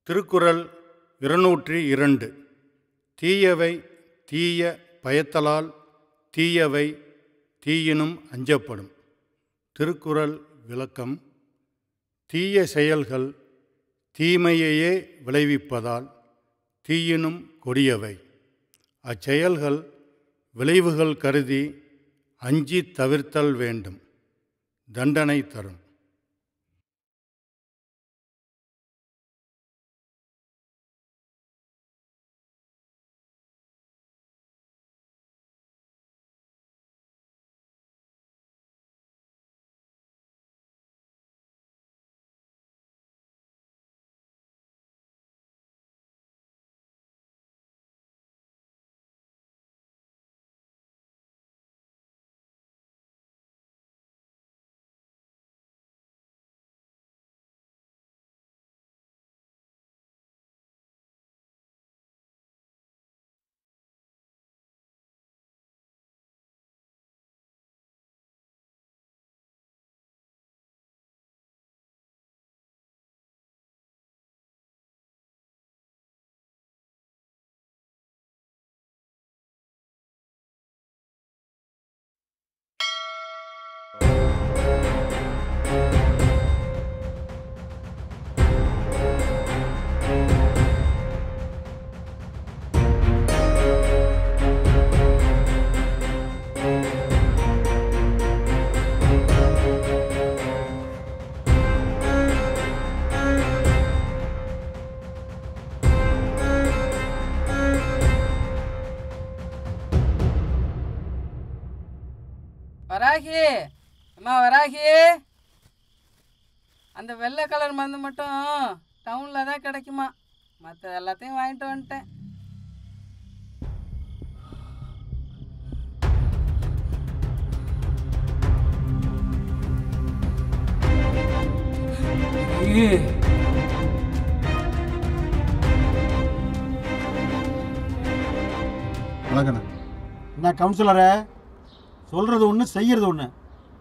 திருக்குறள் 202. தீயவை தீய பயத்தலால் தீயவை தீயினும் அஞ்சப்படும். திருக்குறள் விளக்கம். தீய செயல்கள் தீமையையே விளைவிப்பதால் தீயினும் கொடியவை. அச்செயல்கள் விளைவுகள் கருதி அஞ்சி தவிர்த்தல் வேண்டும். தண்டனை தரும். வராகி, அம்மா வராகி, அந்த வெள்ளை கலர் மருந்து மட்டும் டவுனில் தான் கிடைக்குமா. மற்ற எல்லாத்தையும் வாங்கிட்டு வந்துட்டேன். வணக்கண்ணா. என்ன கவுன்சிலரை சொல்கிறது ஒன்று செய்கிறது ஒன்று.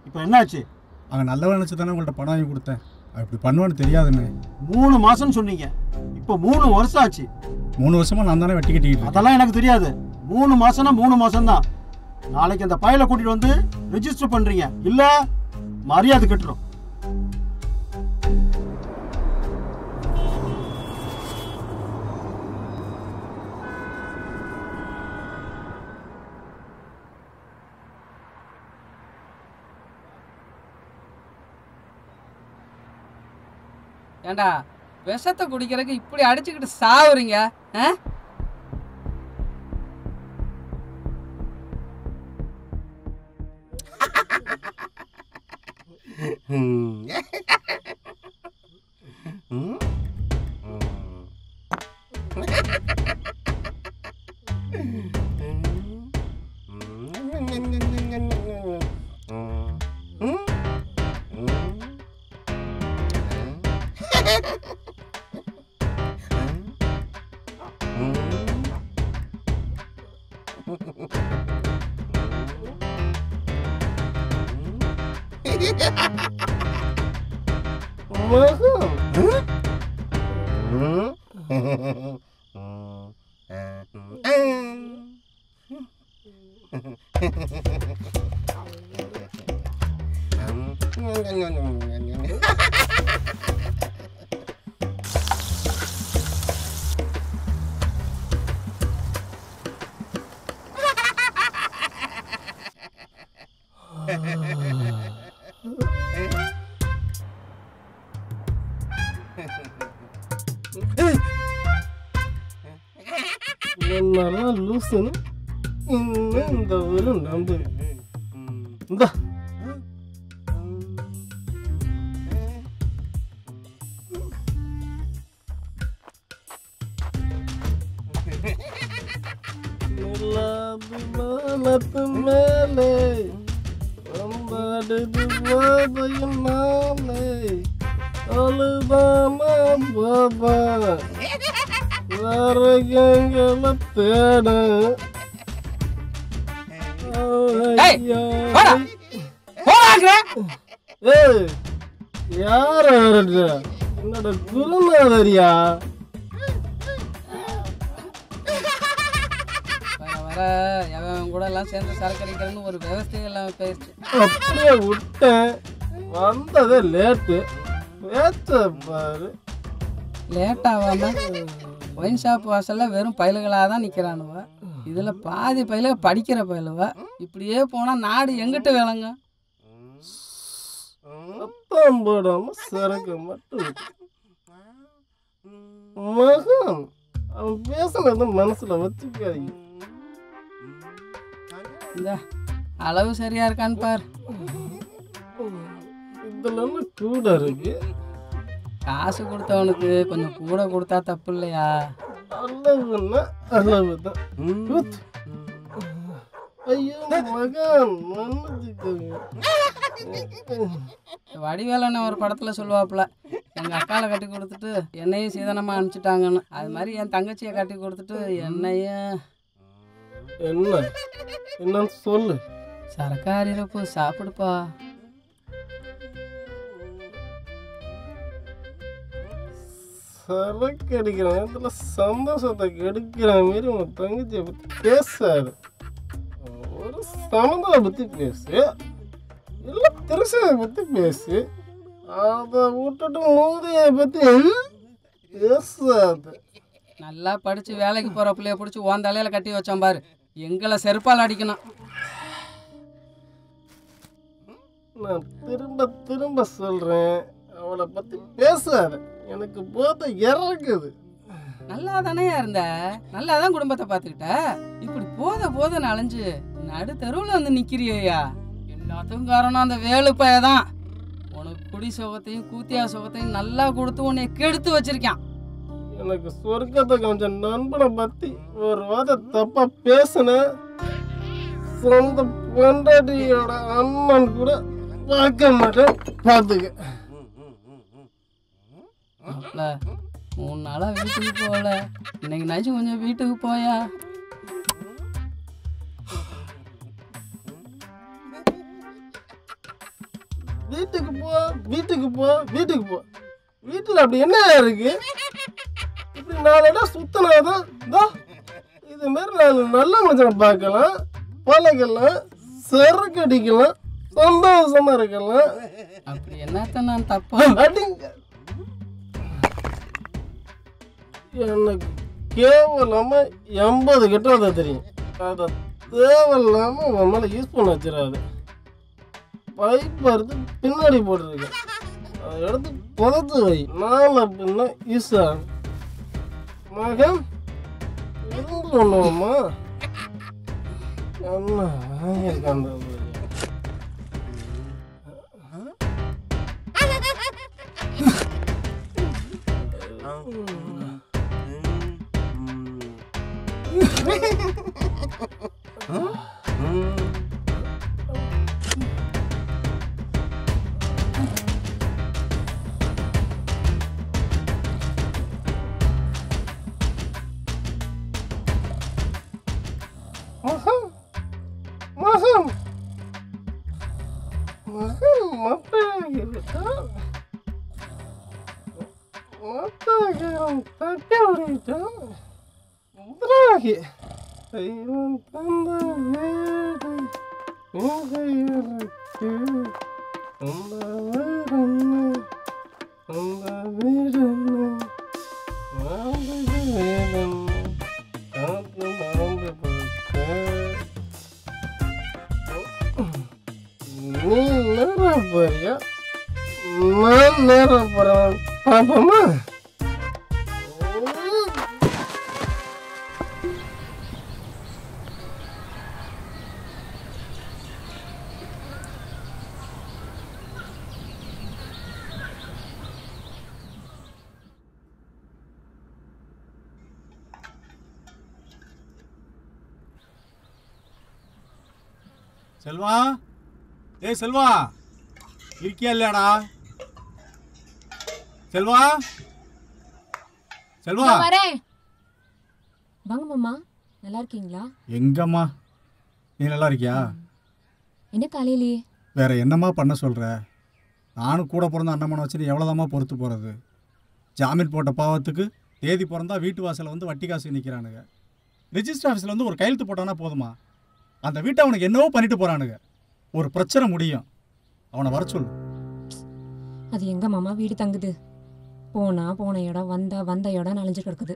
இப்போ என்னாச்சு? அவன் நல்லவன் நினச்சி தானே உங்கள்கிட்ட பணம் வாங்கி கொடுத்தேன். அப்படி பண்ணுவான்னு தெரியாதுன்னு. 3 மாதம்னு சொன்னீங்க, இப்போ 3 வருஷம் ஆச்சு. 3 வருஷமாக நான் தானே வெட்டி கட்டிக்கிட்டு. அதெல்லாம் எனக்கு தெரியாது. 3 மாதம்னா 3 மாதம்தான். நாளைக்கு அந்த ஃபைலை கூட்டிகிட்டு வந்து ரெஜிஸ்டர் பண்ணுறீங்க, இல்லை மரியாதை கட்டுறோம். ஏண்டா விஷத்தை குடிக்கிறதுக்கு இப்படி அடிச்சுக்கிட்டு சாவுறீங்க? என்னெல்லாம் லூசுன்னு இன்னும் இந்த ஊரு நம்பு. இந்த விமானத்து மேலே வந்தாடுது பாபையும் நாளே அழுதாமா பாபா வரகங்களை தேட. யார என்னோட குருநாதரியா? வர அவன் கூட எல்லாம் சேர்ந்து சரக்கு அடிக்கிறேன்னு ஒரு விவசாயம் எல்லாம் பேசிச்சு. அப்படியே விட்டேன், வந்ததே லேட்டு. பேச்ச பாரு. லேட் ஆகாம ஒயின் ஷாப் வாசல்ல வெறும் பயலுகளாக தான் நிற்கிறானுவ. இதில் பாதி பயிலுக படிக்கிற பயிலுவ. இப்படியே போனால் நாடு எங்கிட்ட வேலைங்க? சத்தம் போடாம சரக்கு மட்டும் மகன் அவன் பேசுனது மனசுல வச்சுக்காதீங்க. இந்த அளவு சரியா இருக்கான்னு பார். இதுல என்ன கூட இருக்கு? காசு கொடுத்தவனுக்கு கொஞ்சம் கூட கொடுத்தா தப்பு இல்லையா? அளவுன்னா அளவுதான். ஐயோ மகன் மன்னிச்சுக்கோங்க. வடிவேலன்னு ஒரு படத்தில் சொல்லுவாப்புல, எங்கள் அக்காவை கட்டி கொடுத்துட்டு என்னையும் சீதனமாக அனுப்பிச்சிட்டாங்கன்னு. அது மாதிரி என் தங்கச்சியை கட்டி கொடுத்துட்டு என்னையும் என்னன்னு சொல்லு. சரக்காரிரப்பு சாப்பிடுப்பா. சரக்கு அடிக்கிற நேரத்துல சந்தோஷத்தை கெடுக்கிற மாரி உன் தங்கச்சியை பத்தி பேசாது. ஒரு சமந்தலை பத்தி பேசு, இல்லை திருசையை பத்தி பேசு. அதை விட்டுட்டு மூதையை பத்தி பேசாது. நல்லா படித்து வேலைக்கு போகிற பிள்ளைய பிடிச்சி உன் தலையில் கட்டி வச்சான் பாரு, எங்களை செருப்பால் அடிக்கணும். நான் திரும்ப திரும்ப சொல்றேன், அவளை பத்தி பேசாத. எனக்கு போத இறக்குது. நல்லா தானே இருந்த, நல்லா தான் குடும்பத்தை பார்த்துக்கிட்ட. இப்படி போத அலைஞ்சு நடு தெருவில் வந்து நிற்கிறியா? எல்லாத்துக்கும் காரணம் அந்த வேலு பையதான். உனக்கு குடி சுகத்தையும் கூத்தியா சுகத்தையும் நல்லா கொடுத்து உன்னை கெடுத்து வச்சிருக்கான். எனக்கு சொர்க்கத்தை கொஞ்சம் நண்பனை பத்தி ஒரு வார்த்தை தப்பா பேசுன, சொந்த பொண்டாட்டியோட அண்ணன் கூட பார்க்க மாட்டேன். பார்த்துக்க. 3 நாளா வீட்டுக்கு போகல, இன்னைக்கு நாச்சும் கொஞ்சம் வீட்டுக்கு போயா. வீட்டுக்கு போ, வீட்டுக்கு போ, வீட்டுக்கு போ. வீட்டில் அப்படி என்ன இருக்கு? இப்படி 4 இடம் சுத்தினாதான் இது மாதிரி 4 நல்ல மனுஷனை பார்க்கலாம், பழகலாம், சரக்கு அடிக்கலாம், சந்தோஷமா இருக்கலாம். அப்படி என்னத்த நான் தப்பா? அடிங்க. எனக்கு கேவலமா 80 கிட்ட தெரியும். அதை தேவையில்லாம உன் மேல யூஸ் பண்ண வச்சிடாது. பைப் எடுத்து பின்னாடி போட்டுருக்கேன், அதை எடுத்து புதத்து வை. நாளை பின்ன யூஸ் ஆகும். மகன் இருந்து பண்ணுவோமா? என்ன இருக்கான் நீ நேரம் போறியா, நான் நேரம் போறேன். பாப்போமா? செல்வா, ஏய் செல்வா, இருக்கியா இல்லையாடா? செல்வா, செல்வா வரேன். வாங்க மாமா, நல்லா இருக்கீங்களா? எங்கம்மா, நீ நல்லா இருக்கியா? என்ன காலையிலேயே வேற என்னம்மா பண்ண சொல்ற? நானும் கூட பிறந்த அண்ணம்மனை வச்சுட்டு எவ்வளோதாம்மா பொறுத்து போகிறது? ஜாமீன் போட்ட பாவத்துக்கு தேதி பிறந்தா வீட்டு வாசலில் வந்து வட்டி காசு நிற்கிறானுங்க. ரிஜிஸ்டர் ஆஃபீஸில் வந்து ஒரு கையெழுத்து போட்டானா போதுமா? அந்த வீட்டை அவனுக்கு என்னவோ பண்ணிட்டு போகிறானுங்க. ஒரு பிரச்சனை முடியும், அவனை வர சொல்லு. அது எங்க மாமா வீடு தங்குது? போன இடம் வந்த இடம் நனைஞ்சு கிடக்குது.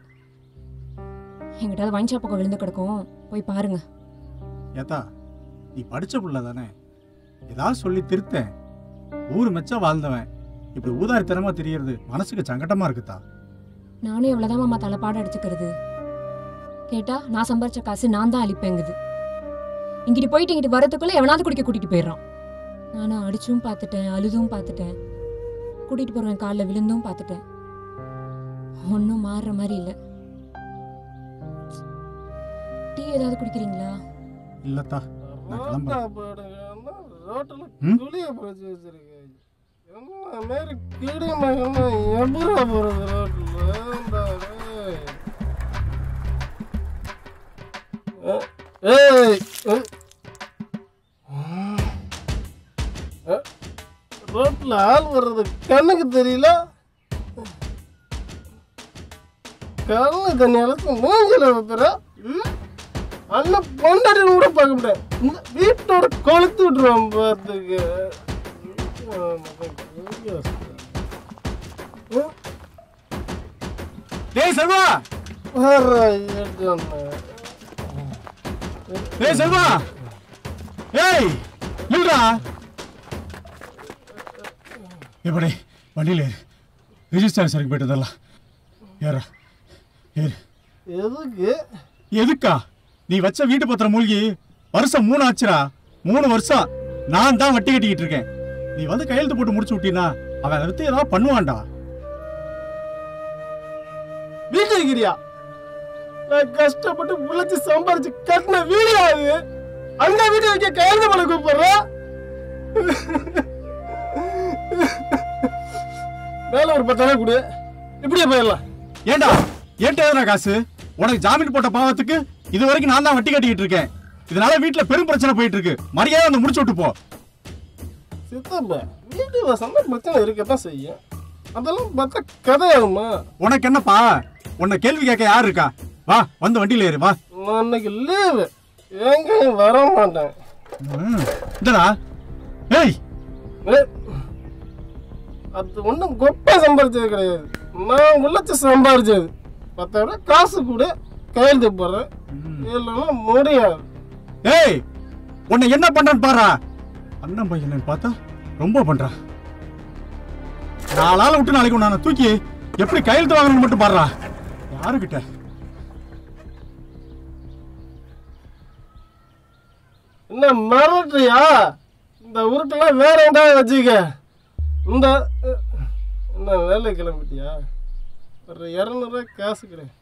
எங்கிட்ட வைன் ஷாப் பக்கம் விழுந்து கிடக்கும், போய் பாருங்க. ஏத்தா, நீ படித்த பிள்ளை தானே, ஏதாவது சொல்லி திருத்தேன். ஊர் மெச்சா வாழ்ந்தவன் இப்படி ஊதாரித்தனமா தெரியறது மனசுக்கு சங்கடமா இருக்குதா? நானும் எவ்வளவுதான் மாமா தலைப்பாடு அடிச்சுக்கிறது. கேட்டா நான் சம்பாரிச்ச காசு நான் தான் அழிப்பேங்குது. இங்கிட்டு போயிட்டு இங்கிட்டு வரதுக்குள்ள எவனாவது குடிக்க கூட்டிட்டு போயிடுறான். நானும் அடிச்சும் பார்த்துட்டேன், அழுதும் பார்த்துட்டேன், கூட்டிட்டு போறவன் காலில் விழுந்தும் பார்த்துட்டேன். ஒன்றும் மாறுற மாதிரி இல்லை. டீ ஏதாவது குடிக்கிறீங்களா? இல்லத்தா, நான் கிளம்புறேன். ரோட்டில் குளிய பிடிச்சி வச்சிருக்கேன். என்ன மாரி கீழே எப்படா போறது ரோட்ல ஆள் வர்றது கண்ணுக்கு தெரியல. கண்ணு தண்ணி அளவுக்கு மூஞ்சில வைக்கிற அண்ணன் பொண்டாட்டி கூட பார்க்க முடியாது. வீட்டோட கொளுத்து விட்டுருவான் பார்த்துக்க. டேய் செல்வா, டேய் செல்வா, ஏய் நில்றா. எப்படி வண்டியில் ரிஜிஸ்டர் ஆஃபீஸருக்கு போயிட்டு வரலாம். ஏறா ஏறு. எதுக்கு? எதுக்கா? நீ வச்ச வீட்டு பத்திரம் மூழ்கி வருஷம் 3 ஆச்சுரா. 3 வருஷம் நான் தான் வட்டி கட்டிக்கிட்டு இருக்கேன். நீ வந்து கையெழுத்து போட்டு முடிச்சு விட்டீனா அவன் அதை வித்து ஏதாவது பண்ணுவான்டா. வீட்டு இருக்கிறியா? நான் கஷ்டப்பட்டு உழைச்சு சம்பாரிச்சு கட்டின வீடு அது. அந்த வீட்டு வைக்க கையெழுத்து பண்ண கூப்பிடுறேன். மேல ஒரு 10,000 கொடு, இப்படியே போயிடலாம். ஏண்டா ஏன்டா காசு? உனக்கு ஜாமீன் போட்ட பாவத்துக்கு இது வரைக்கும் நான் தான் வட்டி கட்டிக்கிட்டு இருக்கேன். இதனால வீட்டுல பெரும் பிரச்சனை போயிட்டு இருக்கு. மரியாதை வந்து முடிச்சு விட்டு போ. சித்தப்பா, வீட்டு வசந்த பிரச்சனை இருக்கத்தான் செய்யும். அதெல்லாம் பார்த்தா கதையாகுமா? உனக்கு என்னப்பா? உன்னை கேள்வி கேட்க யாரு இருக்கா? வா வந்து வண்டியில ஏறு வா. அன்னைக்கு லீவு, எங்கேயும் வர மாட்டேன். இந்தடா. ஏய், அது ஒன்றும் கொப்பை சம்பாரிச்சது கிடையாது. நான் உழைச்சு சம்பாரிச்சது. 10,000 காசு கூட கையெழுத்து போடுறேன். இல்லைன்னா முடியாது. ஏய், உன்னை என்ன பண்றான்னு பாரா. அண்ணன் பையன் பார்த்தா ரொம்ப பண்றா. 4 ஆளை விட்டு நாளைக்கு நான் தூக்கி எப்படி கையெழுத்து வாங்கணும்னு மட்டும் பாடுறா. யாருக்கிட்ட? என்ன மறட்டுறியா? இந்த உருட்டெல்லாம் வேற எதாவது வச்சுக்க. இந்த என்ன வேலை கிளம்பிட்டியா? ஒரு 200 காசு கிடையாது,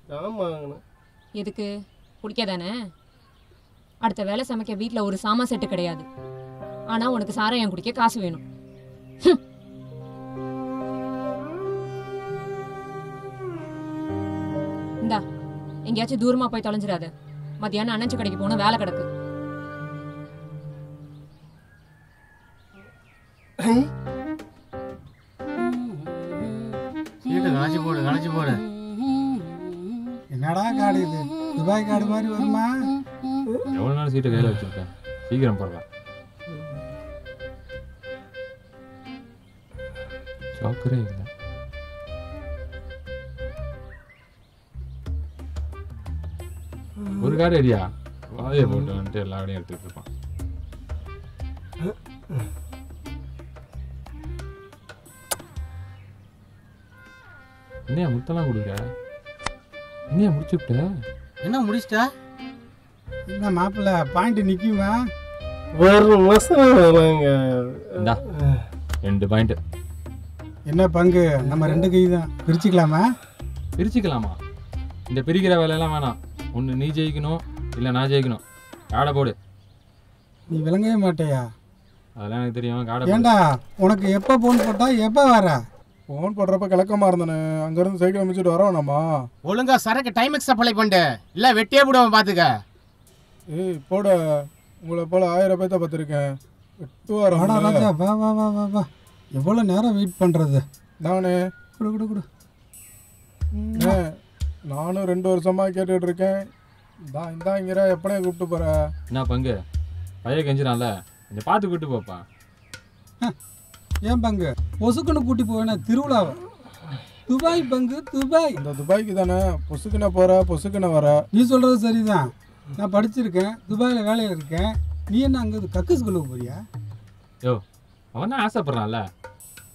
ஜாமான் வாங்கணும். எதுக்கு? குடிக்கதானே? அடுத்த வேலை சமைக்க வீட்டில் ஒரு சாமா செட்டு கிடையாது. ஆனா உனக்கு சாராயம் குடிக்க காசு வேணும். இந்தா, எங்கேயாச்சும் தூரமா போய் தொலைஞ்சிடாத. மத்தியானம் அண்ணாச்சி கடைக்கு போன வேலை கிடக்கு. களைச்சு போடு. என்னடா காடு இது? துபாய் காடு மாதிரி வருமா? எவ்வளவு நாள் சீட்டை கையில வச்சிருக்கேன், சீக்கிரம் போடலாம். சாக்கரே இல்லை. ஒரு காடு ஏரியா வாதையை போட்டு வந்துட்டு எல்லா கடையும் எடுத்துட்டு இருப்பான். என்னையா முத்தெல்லாம் கொடுக்க? என்னையா முடிச்சுட்ட? என்ன முடிச்சிட்டா? என்ன மாப்பிள்ள பாயிண்ட் நிக்குமா? ஒரு மாசம் இந்தா 2 பாயிண்ட். என்ன பங்கு? நம்ம 2 கை தான் பிரிச்சுக்கலாமா? பிரிச்சுக்கலாமா? இந்த பிரிக்கிற வேலையெல்லாம் வேணாம். ஒன்று நீ ஜெயிக்கணும், இல்லை நான் ஜெயிக்கணும். காடை போடு. நீ விளங்கவே மாட்டேயா? அதெல்லாம் எனக்கு தெரியும். காடை ஏண்டா, உனக்கு எப்போ ஃபோன் போட்டா எப்போ வர? ஃபோன் போடுறப்ப கிழக்கமாக இருந்தேனே, அங்கேருந்து சைக்கிள் அமைச்சிட்டு வரோம் நம்ம. ஒழுங்கா சரக்கு டைமுக்கு சப்ளை பண்ணு, இல்லை வெட்டியே போடுவோம் பார்த்துக்க. ஏய் போட, உங்களை போல 1000 பேர்த்த பார்த்துருக்கேன். வாடா ராஜா, வா வா வா வா வா. எவ்வளோ நேரம் வெயிட் பண்ணுறது? நானே கொடு கொடு கொடு. நானும் 2 வருஷமாக கேட்டுட்டு இருக்கேன். இந்தாங்கிற எப்பனே கூப்பிட்டு போற? என்ன பங்கு பையன் கெஞ்சிடான்ல, கொஞ்சம் பார்த்து கூப்பிட்டு போப்பா. ஏன் பங்கு பொசுக்குன்னு கூட்டி போவேனா திருவிழாவை? துபாய் பங்கு துபாய். இந்த துபாய்க்கு தானே பொசுக்குன போற பொசுக்குன வர. நீ சொல்கிறது சரிதான். நான் படிச்சிருக்கேன், துபாயில் வேலையில் இருக்கேன். நீ என்ன அங்கே கக்கு ஸ்கூலுக்கு போறியா? யோ அவன் தான் ஆசைப்படுறான்ல,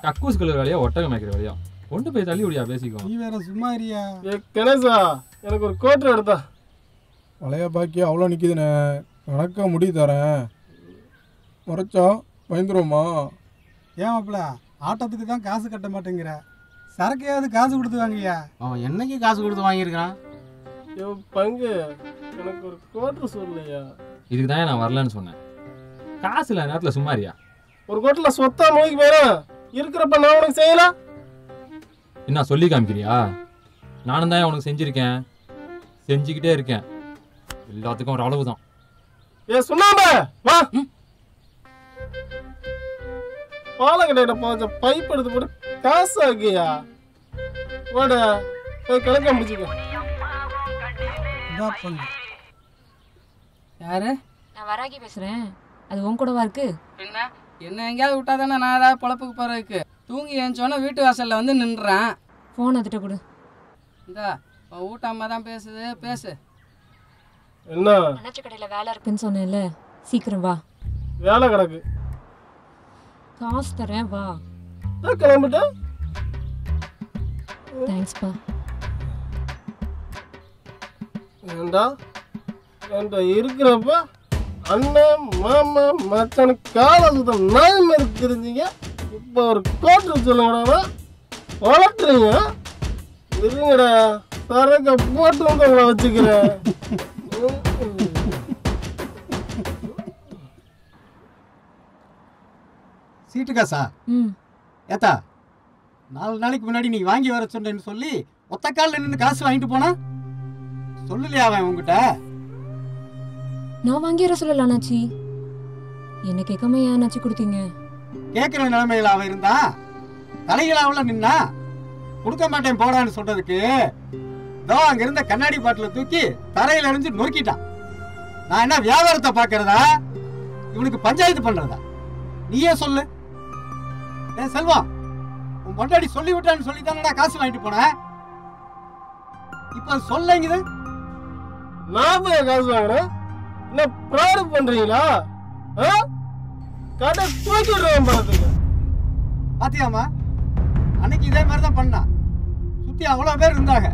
கக்கூஸ் கலர் வேலையா ஒட்டகம் மேய்க்கிற வேலையா, கொண்டு போய் தள்ளி விடியா பேசிக்கோ. நீ வேற சும்மா இருியா? கணேசா எனக்கு ஒரு கோட்டர் எடுத்தா. பழைய பாக்கி அவ்வளோ நிற்கிதுண்ணே, கணக்காக முடி தரேன். முறைச்சா பயந்துருவோமா? ஏன் மாப்பிள்ள ஆட்டத்துக்கு தான் காசு கட்ட மாட்டேங்கிற, சரக்கையாவது காசு கொடுத்து வாங்கியா? அவன் என்னைக்கு காசு கொடுத்து வாங்கியிருக்கான்? பங்கு எனக்கு ஒரு கோட்டர் சொல்லலையா? இதுக்கு தான் நான் வரலன்னு சொன்னேன். காசு இல்லை நேரத்தில் சும்மாரியா? ஒரு கோட்டில் சொத்தா நோய்க்கு போயிடும் இருக்கிறப்ப நான் உனக்கு செய்யலாம். என்ன சொல்லி காமிக்கிறியா? நானும் தான் உனக்கு செஞ்சுருக்கேன், செஞ்சுக்கிட்டே இருக்கேன். எல்லாத்துக்கும் ஒரு அளவு தான். ஏ சொன்னாம வா, பாலக்கடையில போச்ச பைப் எடுத்து போட்டு காசு ஆக்கியா? வாட போய் கணக்க முடிச்சுக்க. யாரு? நான் வராகி பேசுறேன். அது உன் கூடவா இருக்கு? என்ன எங்கேயாவது விட்டா தானே நான் ஏதாவது பொழப்புக்கு போறதுக்கு. தூங்கி ஏஞ்சோன்னா வீட்டு வாசல்ல வந்து நின்றுறேன். ஃபோன் அதுட்ட கொடு. இந்தா ஊட்டாம தான் பேசுது, பேசு. என்ன அண்ணாச்சி கடையில் வேலை இருக்குன்னு சொன்னேன்ல, சீக்கிரம் வா. வேலை கிடக்கு, காசு தரேன் வா. கிளம்பிட்ட. தேங்க்ஸ்ப்பா. ஏண்டா என்கிட்ட இருக்கிறப்ப அண்ணன் மாமா மச்சானு காலத்துக்கு நாய் மாதிரி தெரிஞ்சிங்க. இப்போ ஒரு கோட்டர் சொல்லுங்கடா வளர்க்குறீங்க. இருங்கடா சரக்க போட்டு வந்து உங்களை வச்சுக்கிறேன். சீட்டு காசா? ஏத்தா 4 நாளைக்கு முன்னாடி நீ வாங்கி வர சொன்னேன்னு சொல்லி ஒத்த காலில் நின்று காசு வாங்கிட்டு போனா சொல்லலையா அவன் உங்ககிட்ட? நான் வாங்கிற சொல்லல அண்ணாச்சி. என்ன கேட்காம ஏன் அண்ணாச்சி கொடுத்தீங்க? கேட்குற நிலைமையில அவன் இருந்தா தலைகளாவில் நின்னா கொடுக்க மாட்டேன் போடான்னு சொல்றதுக்கு தோ அங்க இருந்த கண்ணாடி பாட்டில தூக்கி தரையில எறிஞ்சு நொறுக்கிட்டான். நான் என்ன வியாபாரத்தை பார்க்கறதா இவனுக்கு பஞ்சாயத்து பண்றதா? நீயே சொல்லு. செல்வம், உன் பொண்டாடி சொல்லி விட்டான்னு சொல்லி தானடா காசு வாங்கிட்டு போன. இப்ப சொல்லுங்குது நான் போய் காசு வாங்கினேன். என்ன ப்ராடக்ட் பண்றீங்களா? கடை தூக்கி விடுறேன் பாத்துக்க. பாத்தியாமா, அன்னைக்கு இதே மாதிரி தான் பண்ணா. சுத்தி அவ்வளவு பேர் இருந்தாங்க.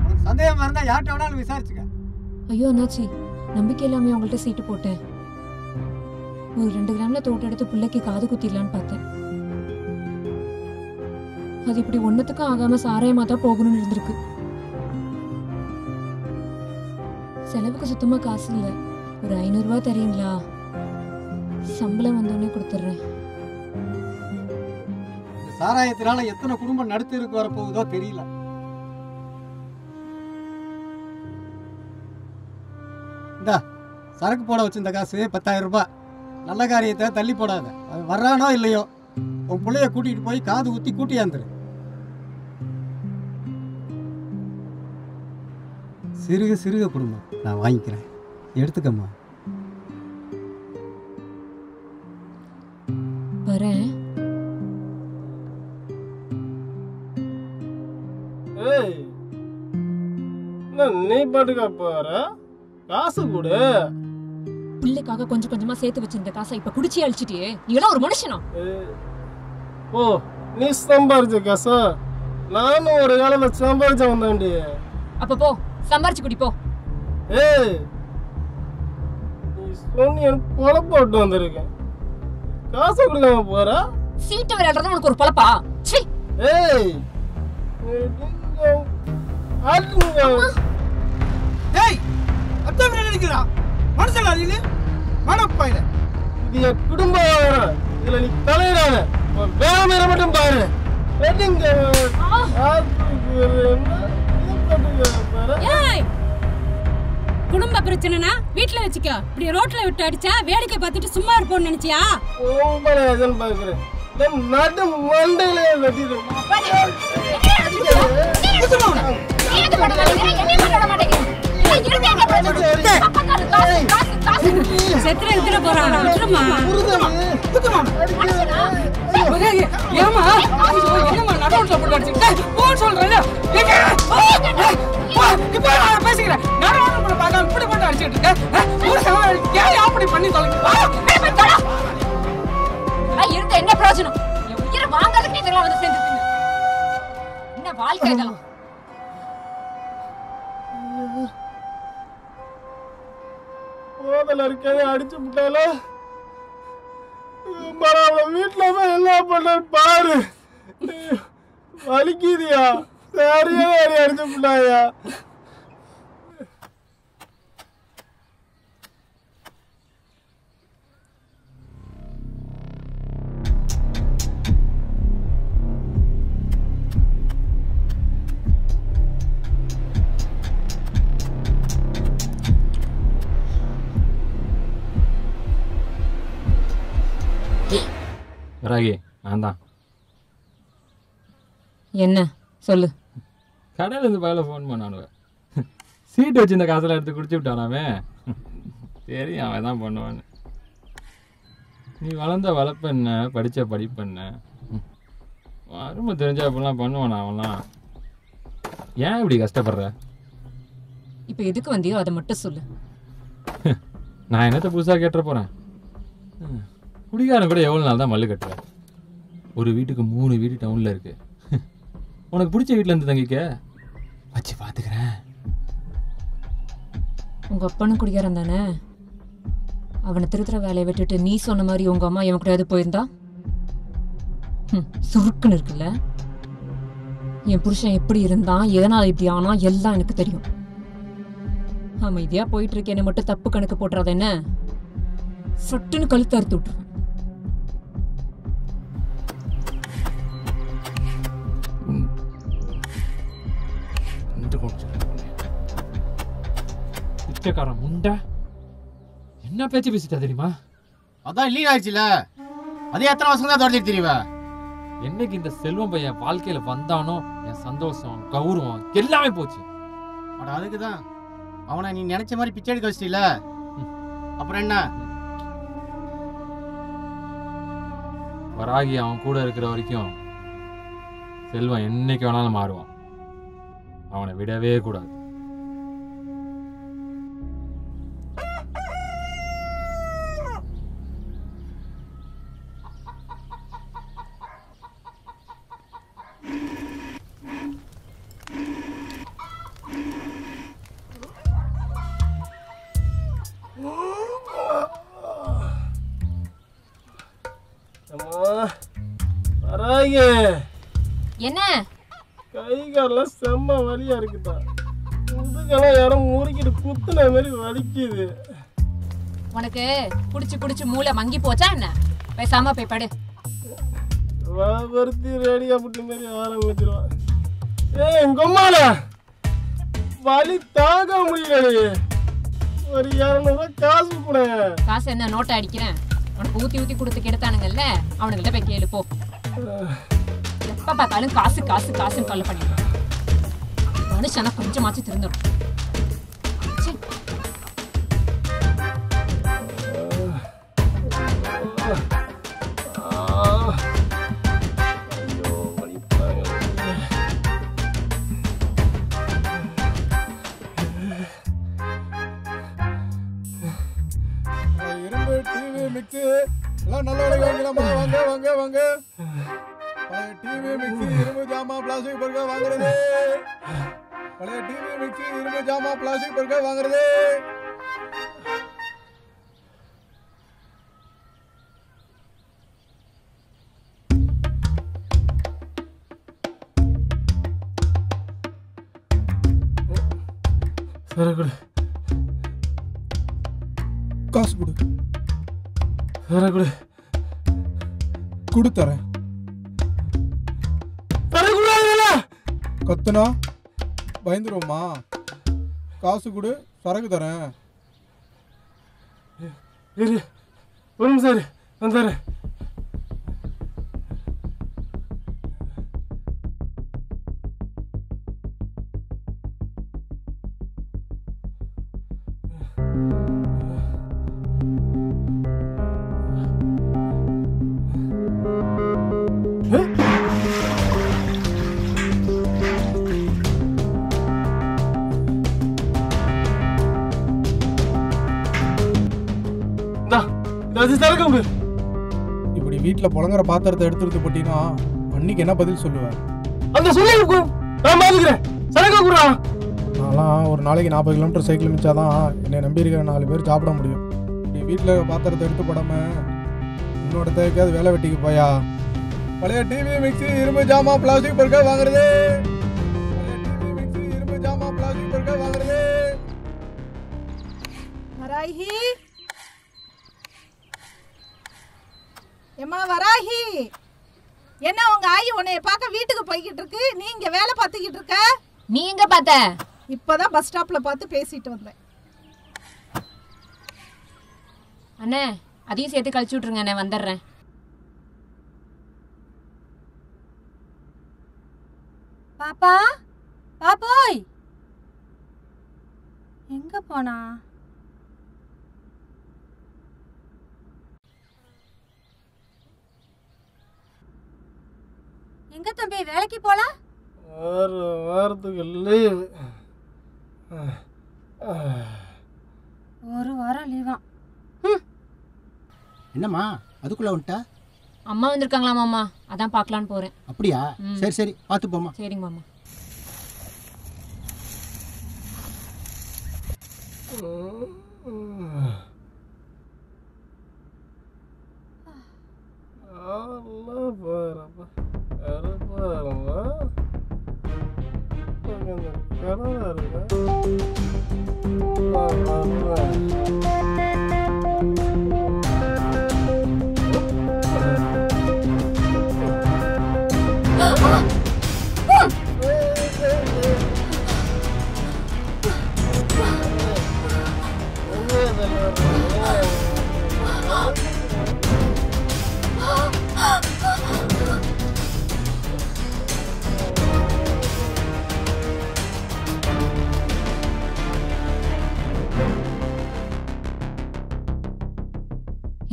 உனக்கு சந்தேகமா இருந்தா யார்கிட்ட வேணாலும் விசாரிச்சுக்க. ஐயோ அண்ணாச்சி, நம்பிக்கை இல்லாம உங்கள்கிட்ட சீட்டு போட்டேன். ஒரு 2 கிராம்ல தோட்டம் எடுத்து பிள்ளைக்கு காது குத்திடலான்னு பார்த்தேன். அது இப்படி ஒன்னத்துக்கும் ஆகாம சாராயமா தான் போகணும்னு இருந்திருக்கு. செலவுக்கு சுத்தமா காசு இல்ல. ஒரு 500 ரூபாய் தரீங்களா? சம்பளம் வந்தோடனே கொடுத்துட்றேன். சாராயத்தினால எத்தனை குடும்பம் நடுத்தருக்கு வரப்போகுதோ தெரியல. இந்தா சரக்கு போட வச்சிருந்த காசு 10,000 ரூபாய். நல்ல காரியத்தை தள்ளி போடாத. அது வர்றானோ இல்லையோ உன் பிள்ளைய கூட்டிட்டு போய் காது குத்தி கூட்டியாந்துரு. சிறுக சிறுக குடும்பம் நான் வாங்கிக்கிறேன், எடுத்துக்கம்மா. வரேன். ஏய், என்ன நீ பாட்டுக்கா போற? காசு கொடு. பிள்ளைக்காக கொஞ்சம் கொஞ்சமா சேர்த்து வச்சிருந்த காசை இப்ப குடிச்சி அழிச்சிட்டியே. நீ எல்லாம் ஒரு மனுஷனா? ஓ, நீ சம்பாரிச்ச காசா? நானும் ஒரு காலத்துல சம்பாரிச்ச வந்தாண்டி. அப்ப போ சம்பாரிச்சு குடி போ. ஏய், நீ சொன்னிய கொலை போட்டு வந்திருக்கேன். காசு கொடுக்காம போற? சீட்டை விளையாடுறது உனக்கு ஒரு பொழப்பா? சீ. ஏய், ஏய், அத்தை விரல் அடிக்கிறா. மனுஷன் அறியல மனப்பாயில. இது என் குடும்ப விவகாரம். இதுல நீ தலையிடாத. வேலை மட்டும் பாரு. ஏய், குடும்ப பிரச்சனைனா வீட்டுல வச்சுக்க. இப்படி ரோட்ல விட்டு அடிச்சா வேடிக்கை பார்த்துட்டு சும்மா இருப்போம்னு நினைச்சியா? பாக்குறேன். நடு மண்டையில வெட்டிடும். செத்துற எடுத்துட்டு போறான். விட்டுருமா. ஏமா என்னமா நடவுல போட்டு அடிச்சுட்ட போன் சொல்றேன். இப்ப நான் பேசிக்கிறேன். நடவுல போட்டு பார்க்காம இப்படி போட்டு அடிச்சிட்டு இருக்க. ஏன் அப்படி பண்ணி தொலைங்க? இருந்த என்ன பிரயோஜனம்? என் உயிரை வாங்காதுக்கு இதெல்லாம் வந்து சேர்ந்துருக்கீங்க. என்ன வாழ்க்கை இதெல்லாம்? போதல இருக்காது அடிச்சு விட்டாலும் வீட்டுல போய் என்ன பண்ண பாரு. வலிக்குதியா? சரியா அடிச்சு விட்டாயா? ராகி நான் தான். என்ன சொல்லு. கடையிலேருந்து பயில ஃபோன் பண்ணானுவ. சீட்டு வச்சு இந்த காசெல்லாம் எடுத்து குடிச்சு விட்டானாவே. சரி அவன் தான் பண்ணுவான்னு. நீ வளர்ந்த வளர்ப்பு என்ன, படித்த படிப்பு என்ன, அருமை தெரிஞ்சா அப்படிலாம் பண்ணுவானா அவன்லாம்? ஏன் இப்படி கஷ்டப்படுற? இப்போ எதுக்கு வந்தியோ அதை மட்டும் சொல்லு. நான் என்னத்தை புதுசாக கேட்டுற போகிறேன்? குடிகாரன் கூட எவ்வளோ நாள் தான் மல்லு கட்டுவேன். ஒரு வீட்டுக்கு 3 வீடு டவுனில் இருக்கு. உனக்கு பிடிச்ச வீட்டில் இருந்து தங்கிக்க வச்சு பார்த்துக்கிறேன். உங்கள் அப்பனும் குடிகாரன் தானே? அவனை திருத்துற வேலையை விட்டுட்டு நீ சொன்ன மாதிரி உங்கள் அம்மா எவன் கூடயாவது போயிருந்தா சுருக்குன்னு இருக்குல்ல. என் புருஷன் எப்படி இருந்தான், எதனால் இப்படி ஆனா எல்லாம் எனக்கு தெரியும். அமைதியாக போயிட்டு இருக்கேன். என்னை மட்டும் தப்பு கணக்கு போட்டுறாத என்ன? சொட்டுன்னு கழுத்து அறுத்து விட்டுருவேன். பிச்சைக்காரன் முண்டை என்ன பேச்சு பேசிட்டா தெரியுமா? அதான் லீவ் ஆயிடுச்சுல, அதே எத்தனை வருஷம் தான் தொடர்ந்து தெரியுவா. என்னைக்கு இந்த செல்வம் பையன் வாழ்க்கையில வந்தானோ என் சந்தோஷம் கௌரவம் எல்லாமே போச்சு. அட அதுக்குதான் அவனை நீ நினைச்ச மாதிரி பிச்சை எடுக்க வச்சிட்டீல, அப்புறம் என்ன? வராகி அவன் கூட இருக்கிற வரைக்கும் செல்வம் என்னைக்கு வேணாலும் மாறுவான். அவனை விடவே கூடாது. என்ன கை காலெல்லாம் செம்ம வலியா இருக்குதா? முதுகெல்லாம் யாரும் முறுக்கிட்டு குத்துன மாதிரி வலிக்குது. உனக்கு குடிச்சு குடிச்சு மூளை மங்கி போச்சா என்ன? பேசாம போய் படு. வாபர்த்தி ரெடியா புட்டி மாதிரி ஆரம்பிச்சிருவான். எங்க அம்மால வலி தாங்க முடியலையே. ஒரு 200 காசு கூட. காசு என்ன நோட்டை அடிக்கிறேன்? உனக்கு ஊத்தி ஊத்தி கொடுத்து கெடுத்தானுங்கல்ல, அவனுங்கள்ட்ட போய் கேளு போ. எப்ப பார்த்தாலும் காசு காசு காசுன்னு கல்ல பண்ணிடுவான். மனுஷனா கொஞ்சமாச்சும் திருந்துடும். இரும்பு டிவி மிக்ஸி எல்லாம் நல்ல விலைக்கு வாங்கலாமா? வாங்க வாங்க வாங்க. பழைய டிவி மிக்ஸி இரும்பு ஜாமான் பிளாஸ்டிக் பொருட்கள் வாங்குறது. பழைய டிவி மிக்ஸி இரும்பு ஜாமான் பிளாஸ்டிக் பொருட்கள் வாங்குறது. சரி கொடு. காசு கொடு. சரி கொடு. கொடுத்தரேன். கத்துனா பயந்துருவோமா? காசு கொடு, சரக்கு தரேன். இரு ஒரு நிமிஷம் இரு, வந்துடுறேன். அது சரக்கு விடு. இப்படி வீட்டில் புழங்குற பாத்திரத்தை எடுத்துட்டு போட்டீங்கன்னா அன்னைக்கு என்ன பதில் சொல்லுவேன்? அந்த சொல்லி இருக்கும், நான் பாத்துக்கிறேன். சரக்கு குடுறா. நான்லாம் ஒரு நாளைக்கு 40 கிலோமீட்டர் சைக்கிள் மிச்சாதான் என்னை நம்பி இருக்கிற 4 பேர் சாப்பிட முடியும். இப்படி வீட்டில் பாத்திரத்தை எடுத்து போடாம இன்னொரு தேவைக்காவது வேலை வெட்டிக்கு போயா. பழைய டிவி மிக்ஸி இரும்பு ஜாமான் பிளாஸ்டிக் பொருட்கள் வாங்குறது. பழைய டிவி மிக்ஸி இரும்பு ஜாமான் பிளாஸ்டிக் பொருட்கள் வாங்குறது. வராகி, எம்மா வராகி, என்ன உங்க ஆயி உன்னைய பார்க்க வீட்டுக்கு போய்கிட்டு இருக்கு, நீ இங்க வேலை பார்த்துக்கிட்டு இருக்க? நீ எங்க பார்த்த? இப்பதான் பஸ் ஸ்டாப்ல பார்த்து பேசிட்டு வந்தேன். அண்ணே அதையும் சேர்த்து கழிச்சு விட்டுருங்க, அண்ணே வந்துடுறேன். பாப்பா, பாப்போய், எங்க போனா? எங்க தம்பி வேலைக்கு போல? ஒரு வாரத்துக்கு லீவு. ஒரு வாரம் லீவா? என்னம்மா அதுக்குள்ள வந்துட்டா? அம்மா வந்திருக்காங்களா மாமா, அதான் பார்க்கலான்னு போறேன். அப்படியா? சரி சரி பார்த்து போமா. சரிங்க மாமா.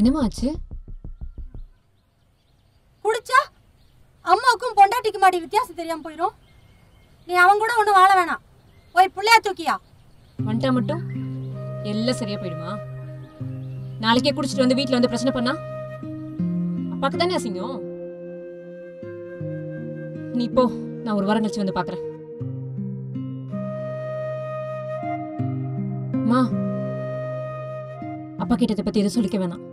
என்னமா ஆச்சு? குடிச்சா அம்மாவுக்கும் பொண்டாட்டிக்கு மாடி வித்தியாசம் தெரியாம போயிடும். நீ அவன் கூட ஒண்ணு வாழ வேணாம், போய் புள்ளையா தூக்கியா. வந்துட்டா மட்டும் எல்லாம் சரியா போயிடுமா? நாளைக்கே குடிச்சிட்டு வந்து வீட்டுல வந்து பிரச்சனை பண்ணா அப்பாக்கு தானே அசிங்கம். நீ போ, நான் ஒரு வாரம் கழிச்சு வந்து பாக்குறேன். அம்மா, அப்பா கிட்ட இதை பத்தி எதுவும் சொல்லிக்க வேணாம்.